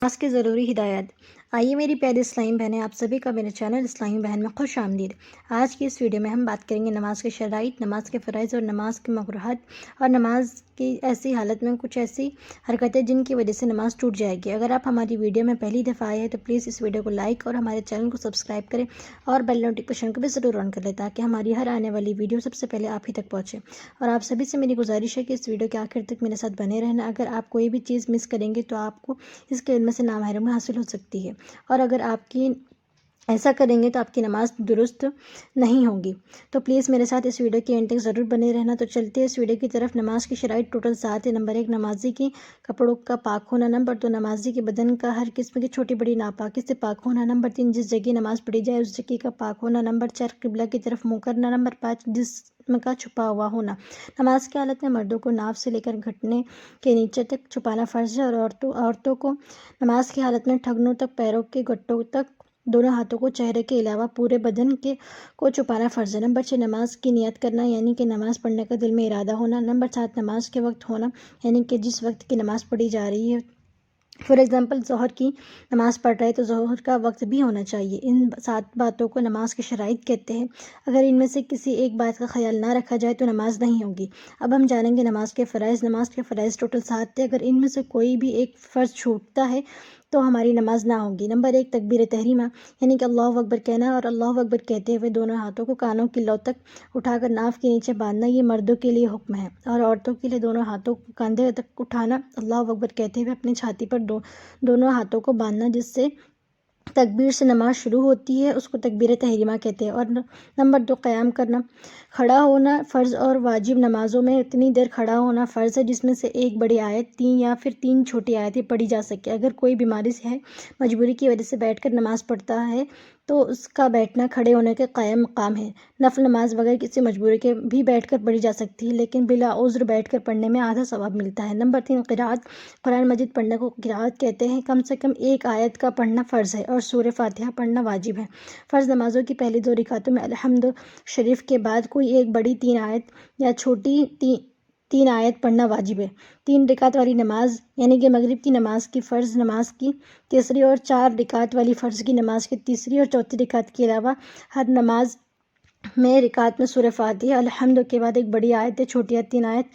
نماز کی ضروری ہدایت۔ آئیے میری پیاری اسلامی بہنیں، آپ سبھی کا میرے چینل اسلامی بہن میں خوش آمدید۔ آج کی اس ویڈیو میں ہم بات کریں گے نماز کے شرائط، نماز کے فرائض اور نماز کے مکروہات، اور نماز کی ایسی حالت میں کچھ ایسی حرکتیں جن کی وجہ سے نماز ٹوٹ جائے گی۔ اگر آپ ہماری ویڈیو میں پہلی دفعہ آئے ہیں تو پلیز اس ویڈیو کو لائک اور ہمارے چینل کو سبسکرائب کریں اور بیل نوٹیفیکیشن کو بھی ضرور آن کر لیں تاکہ ہماری ہر آنے والی ویڈیو سب سے پہلے آپ ہی تک پہنچے۔ اور آپ سبھی سے میری گزارش ہے کہ اس ویڈیو کے آخر تک میرے ساتھ بنے رہنا۔ اگر آپ کوئی بھی چیز مس کریں گے تو آپ کو اس کے علم سے نامحرومی حاصل ہو سکتی ہے، اور اگر آپ کی ایسا کریں گے تو آپ کی نماز درست نہیں ہوگی۔ تو پلیز میرے ساتھ اس ویڈیو کے اینڈ تک ضرور بنے رہنا۔ تو چلتے ہیں اس ویڈیو کی طرف۔ نماز کی شرائط ٹوٹل 7 ہے۔ نمبر 1، نمازی کی کپڑوں کا پاک ہونا۔ نمبر 2، نمازی کے بدن کا ہر قسم کی چھوٹی بڑی ناپاکی سے پاک ہونا۔ نمبر 3، جس جگہ نماز پڑھی جائے اس جگہ کا پاک ہونا۔ نمبر 4، قبلہ کی طرف منہ کرنا۔ نمبر 5، جسم کا چھپا ہوا ہونا۔ نماز کی حالت میں مردوں کو ناف سے لے کر گھٹنے کے نیچے تک چھپانا فرض ہے، اور عورتوں کو نماز کی حالت میں ٹھگنوں تک، پیروں کے گھٹوں تک، دونوں ہاتھوں کو چہرے کے علاوہ پورے بدن کو چھپانا فرض ہے۔ نمبر 6، نماز کی نیت کرنا، یعنی کہ نماز پڑھنے کا دل میں ارادہ ہونا۔ نمبر 7، نماز کے وقت ہونا، یعنی کہ جس وقت کی نماز پڑھی جا رہی ہے، فار ایگزامپل ظہر کی نماز پڑھ رہے تو ظہر کا وقت بھی ہونا چاہیے۔ ان 7 باتوں کو نماز کی شرائط کہتے ہیں۔ اگر ان میں سے کسی ایک بات کا خیال نہ رکھا جائے تو نماز نہیں ہوگی۔ اب ہم جانیں گے نماز کے فرائض۔ نماز کے فرائض ٹوٹل 7 تھے۔ اگر ان میں سے کوئی بھی ایک فرض چھوٹتا ہے تو ہماری نماز نہ ہوگی۔ نمبر 1، تکبیر تحریمہ، یعنی کہ اللہ اکبر کہنا، اور اللہ اکبر کہتے ہوئے دونوں ہاتھوں کو کانوں کی لو تک اٹھا کر ناف کے نیچے باندھنا۔ یہ مردوں کے لیے حکم ہے، اور عورتوں کے لیے دونوں ہاتھوں کو کاندھے تک اٹھانا، اللہ اکبر کہتے ہوئے اپنی چھاتی پر دونوں ہاتھوں کو باندھنا۔ جس سے تکبیر سے نماز شروع ہوتی ہے اس کو تکبیر تحریمہ کہتے ہیں۔ اور نمبر 2، قیام کرنا۔ کھڑا ہونا فرض اور واجب نمازوں میں اتنی دیر کھڑا ہونا فرض ہے جس میں سے ایک بڑی آیت، 3 یا پھر 3 چھوٹی آیتیں پڑھی جا سکے۔ اگر کوئی بیماری سے ہے، مجبوری کی وجہ سے بیٹھ کر نماز پڑھتا ہے تو اس کا بیٹھنا کھڑے ہونے کے قائم مقام ہے۔ نفل نماز بغیر کسی مجبوری کے بھی بیٹھ کر پڑھی جا سکتی ہے، لیکن بلا عذر بیٹھ کر پڑھنے میں آدھا ثواب ملتا ہے۔ نمبر 3، قرأت۔ قرآن مجید پڑھنے کو قرأت کہتے ہیں۔ کم سے کم ایک آیت کا پڑھنا فرض ہے، اور سورہ فاتحہ پڑھنا واجب ہے۔ فرض نمازوں کی پہلی 2 رکعتوں میں الحمد شریف کے بعد کوئی ایک بڑی 3 آیت یا چھوٹی 3 آیت پڑھنا واجب ہے۔ 3 رکعت والی نماز، یعنی کہ مغرب کی نماز کی فرض نماز کی تیسری اور 4 رکعت والی فرض کی نماز کی تیسری اور چوتھی رکعت کے علاوہ ہر نماز میں رکعت میں سورہ فاتحہ الحمد کے بعد ایک بڑی آیت یا چھوٹی 3 آیت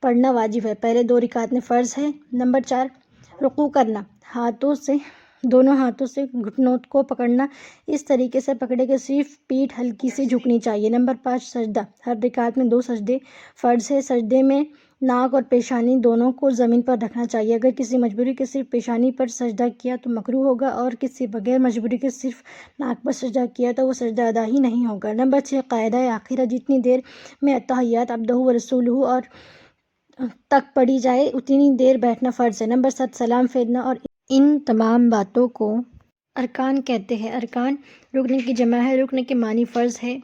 پڑھنا واجب ہے۔ پہلے 2 رکعت میں فرض ہے۔ نمبر 4، رکوع کرنا۔ دونوں ہاتھوں سے گھٹنوں کو پکڑنا، اس طریقے سے پکڑے کہ صرف پیٹھ ہلکی سی جھکنی چاہیے۔ نمبر 5، سجدہ۔ ہر رکعت میں 2 سجدے فرض ہے۔ سجدے میں ناک اور پیشانی دونوں کو زمین پر رکھنا چاہیے۔ اگر کسی مجبوری کے صرف پیشانی پر سجدہ کیا تو مکروہ ہوگا، اور کسی بغیر مجبوری کے صرف ناک پر سجدہ کیا تو وہ سجدہ ادا ہی نہیں ہوگا۔ نمبر 6، قاعدہ اخیرہ۔ جتنی دیر میں التحیات عبدہ و رسولہ اور تک پڑھی جائے اتنی دیر بیٹھنا فرض ہے۔ نمبر 7، سلام پھیرنا، اور ان تمام باتوں کو ارکان کہتے ہیں۔ ارکان رکن کی جمع ہے۔ رکن کے معنی فرض ہے۔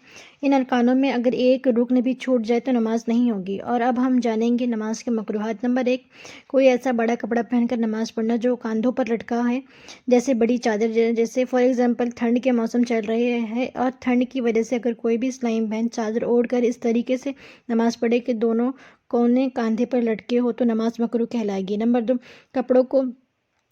ان ارکانوں میں اگر ایک رکن بھی چھوٹ جائے تو نماز نہیں ہوگی۔ اور اب ہم جانیں گے نماز کے مکروہات۔ نمبر 1، کوئی ایسا بڑا کپڑا پہن کر نماز پڑھنا جو کاندھوں پر لٹکا ہے، جیسے بڑی چادر۔ جیسے فار ایگزامپل ٹھنڈ کے موسم چل رہے ہیں، اور ٹھنڈ کی وجہ سے اگر کوئی بھی اسلامی بہن چادر اوڑھ کر اس طریقے سے نماز پڑھے کہ دونوں کونے کاندھے پر لٹکے ہو تو نماز مکروہ کہلائے گی۔ نمبر 2، کپڑوں کو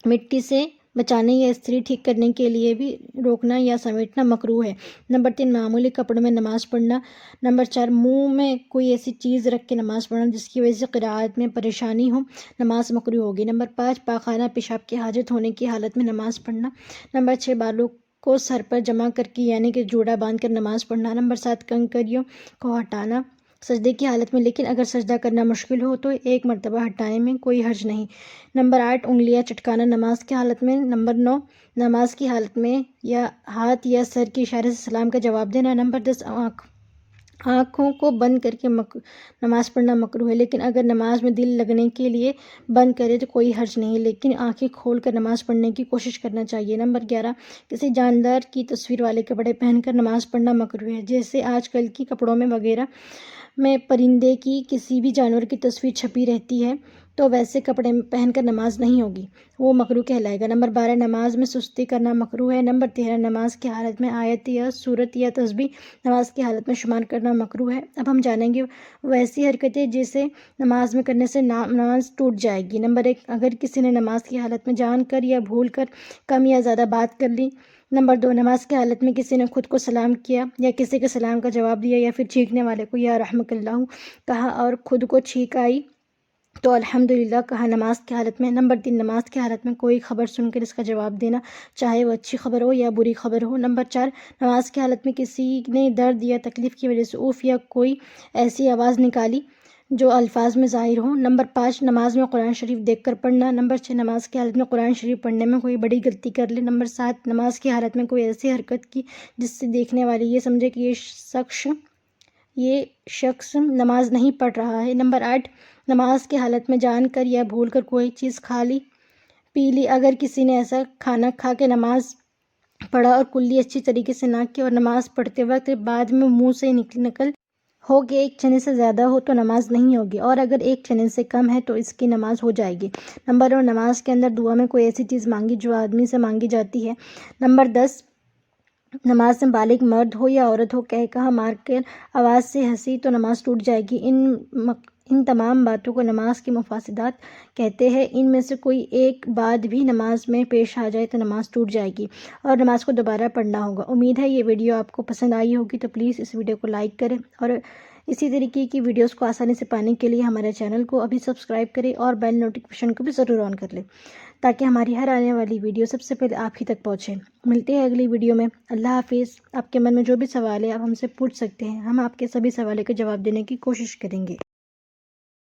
مٹی سے بچانے یا استری ٹھیک کرنے کے لیے بھی روکنا یا سمیٹنا مکروہ ہے۔ نمبر 3، معمولی کپڑوں میں نماز پڑھنا۔ نمبر 4، منہ میں کوئی ایسی چیز رکھ کے نماز پڑھنا جس کی وجہ سے قرأت میں پریشانی ہو، نماز مکروہ ہوگی۔ نمبر 5، پاخانہ پیشاب کی حاجت ہونے کی حالت میں نماز پڑھنا۔ نمبر 6، بالوں کو سر پر جمع کر کے یعنی کہ جوڑا باندھ کر نماز پڑھنا۔ نمبر 7، کنکریوں کو ہٹانا سجدے کی حالت میں، لیکن اگر سجدہ کرنا مشکل ہو تو ایک مرتبہ ہٹانے میں کوئی حرج نہیں۔ نمبر 8، انگلیاں چٹکانا نماز کی حالت میں۔ نمبر 9، نماز کی حالت میں یا ہاتھ یا سر کے اشارے سے سلام کا جواب دینا۔ نمبر 10، آنکھوں کو بند کر کے نماز پڑھنا مکروہ ہے، لیکن اگر نماز میں دل لگنے کے لیے بند کرے تو کوئی حرج نہیں، لیکن آنکھیں کھول کر نماز پڑھنے کی کوشش کرنا چاہیے۔ نمبر 11، کسی جاندار کی تصویر والے کپڑے پہن کر نماز پڑھنا مکروہ ہے، جیسے آج کل کی کپڑوں میں وغیرہ میں پرندے کی، کسی بھی جانور کی تصویر چھپی رہتی ہے تو ویسے کپڑے پہن کر نماز نہیں ہوگی، وہ مکروہ کہلائے گا۔ نمبر 12 نماز میں سستی کرنا مکروہ ہے۔ نمبر 13 نماز کی حالت میں آیت یا سورت یا تسبیح نماز کی حالت میں شمار کرنا مکروہ ہے۔ اب ہم جانیں گے وہ ایسی حرکتیں جسے نماز میں کرنے سے نماز ٹوٹ جائے گی۔ نمبر 1 اگر کسی نے نماز کی حالت میں جان کر یا بھول کر کم یا زیادہ بات کر لی۔ نمبر 2 نماز کی حالت میں کسی نے خود کو سلام کیا یا کسی کے سلام کا جواب دیا یا پھر چھینکنے والے کو یا رحمک اللہ کہا اور خود کو چھینک آئی تو الحمدللہ کہا نماز کی حالت میں۔ نمبر 3 نماز کی حالت میں کوئی خبر سن کر اس کا جواب دینا، چاہے وہ اچھی خبر ہو یا بری خبر ہو۔ نمبر 4 نماز کی حالت میں کسی نے درد یا تکلیف کی وجہ سے اوف یا کوئی ایسی آواز نکالی جو الفاظ میں ظاہر ہو۔ نمبر 5 نماز میں قرآن شریف دیکھ کر پڑھنا۔ نمبر 6 نماز کی حالت میں قرآن شریف پڑھنے میں کوئی بڑی غلطی کر لے۔ نمبر 7 نماز کی حالت میں کوئی ایسی حرکت کی جس سے دیکھنے والے یہ سمجھے کہ یہ شخص نماز نہیں پڑھ رہا ہے۔ نمبر 8 نماز کی حالت میں جان کر یا بھول کر کوئی چیز کھا لی پی لی۔ اگر کسی نے ایسا کھانا کھا کے نماز پڑھا اور کلی اچھی طریقے سے نہ کی اور نماز پڑھتے وقت بعد میں منہ سے نکل ہو کہ 1 چنے سے زیادہ ہو تو نماز نہیں ہوگی، اور اگر 1 چنے سے کم ہے تو اس کی نماز ہو جائے گی۔ نمبر 9 نماز کے اندر دعا میں کوئی ایسی چیز مانگی جو آدمی سے مانگی جاتی ہے۔ نمبر 10 نماز میں بالغ مرد ہو یا عورت ہو کہا مار کر آواز سے ہنسی تو نماز ٹوٹ جائے گی۔ ان تمام باتوں کو نماز کی مفاسدات کہتے ہیں۔ ان میں سے کوئی ایک بات بھی نماز میں پیش آ جائے تو نماز ٹوٹ جائے گی اور نماز کو دوبارہ پڑھنا ہوگا۔ امید ہے یہ ویڈیو آپ کو پسند آئی ہوگی، تو پلیز اس ویڈیو کو لائک کریں اور اسی طریقے کی ویڈیوز کو آسانی سے پانے کے لیے ہمارے چینل کو ابھی سبسکرائب کریں اور بیل نوٹیفیکیشن کو بھی ضرور آن کر لیں تاکہ ہماری ہر آنے والی ویڈیو سب سے پہلے آپ ہی تک پہنچے۔ ملتے ہیں اگلی ویڈیو میں۔ اللہ حافظ۔ آپ کے من میں جو بھی سوال ہے آپ ہم سے پوچھ سکتے ہیں، ہم آپ کے سبھی سوالوں کے جواب دینے کی کوشش کریں گے۔